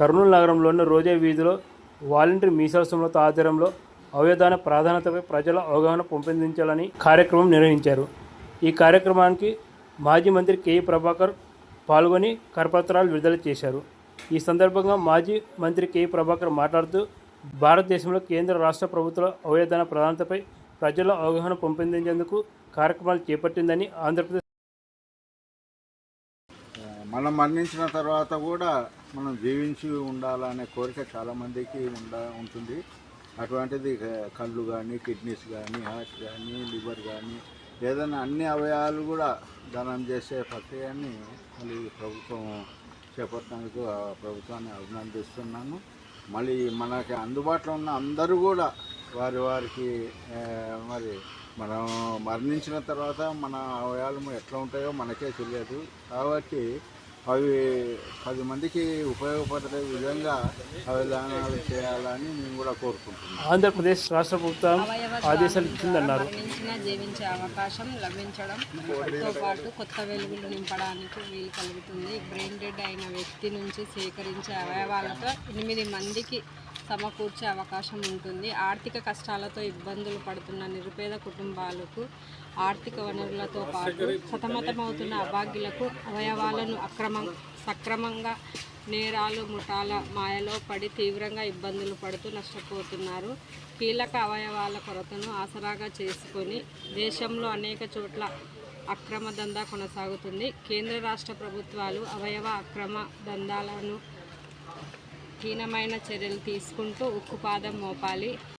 కర్నూలు నగరంలోని రోజా వీధిలో వాలంటీర్ మీసాల సుమలత ఆధ్వర్యంలో అవయదాన ప్రాధాన్యతపై ప్రజల అవగాహన పెంపొందించాలని కార్యక్రమం నిర్వహించారు. ఈ కార్యక్రమానికి మాజీ మంత్రి కేఈ ప్రభాకర్ పాల్గొని కరపత్రాలు విడుదల చేశారు. ఈ సందర్భంగా మాజీ మంత్రి కేఈ ప్రభాకర్ మాట్లాడుతూ భారతదేశంలో కేంద్ర రాష్ట్ర ప్రభుత్వాల అవయదాన ప్రాధాన్యతపై ప్రజల అవగాహన పెంపొందించేందుకు కార్యక్రమాలు చేపట్టిందని, ఆంధ్రప్రదేశ్ మనం మరణించిన తర్వాత కూడా మనం జీవించి ఉండాలనే కోరిక చాలామందికి ఉంటుంది. అటువంటిది కళ్ళు కానీ, కిడ్నీస్ కానీ, హార్ట్ కానీ, లివర్ కానీ ఏదైనా అన్ని అవయవాలు కూడా దానం చేసే ప్రక్రియని మళ్ళీ ప్రభుత్వం చేపట్టినందుకు ఆ ప్రభుత్వాన్ని అభినందిస్తున్నాను. మళ్ళీ మనకి అందుబాటులో ఉన్న అందరూ కూడా వారికి మరి మనం మరణించిన తర్వాత మన అవయవాలు ఎట్లా ఉంటాయో మనకే తెలియదు. కాబట్టి అవి 10 మందికి ఉపయోగపడే విధంగా అవయదానాలు చేయాలని మేము కూడా కోరుకుంటున్నాం. ఆంధ్రప్రదేశ్ రాష్ట్ర ప్రభుత్వం ఆదేశాలు ఇచ్చిందన్నారు. జీవించే అవకాశం లభించడంతో పాటు కొత్త వెలుగులు నింపడానికి వీలు కలుగుతుంది. బ్రెయిన్ డెడ్ అయిన వ్యక్తి నుంచి సేకరించే అవయవాలతో 8 మందికి సమకూర్చే అవకాశం ఉంటుంది. ఆర్థిక కష్టాలతో ఇబ్బందులు పడుతున్న నిరుపేద కుటుంబాలకు ఆర్థిక వనరులతో పాటు సతమతమవుతున్న అభాగ్యులకు అవయవాలను సక్రమంగా నేరాలు ముఠాల మాయలో పడి తీవ్రంగా ఇబ్బందులు పడుతూ నష్టపోతున్నారు. కీలక అవయవాల కొరతను ఆసరాగా చేసుకొని దేశంలో అనేక చోట్ల అక్రమ దందా కొనసాగుతుంది. కేంద్ర రాష్ట్ర ప్రభుత్వాలు అవయవ అక్రమ దందాలను హీనమైన చర్యలు తీసుకుంటూ ఉక్కుపాదం మోపాలి.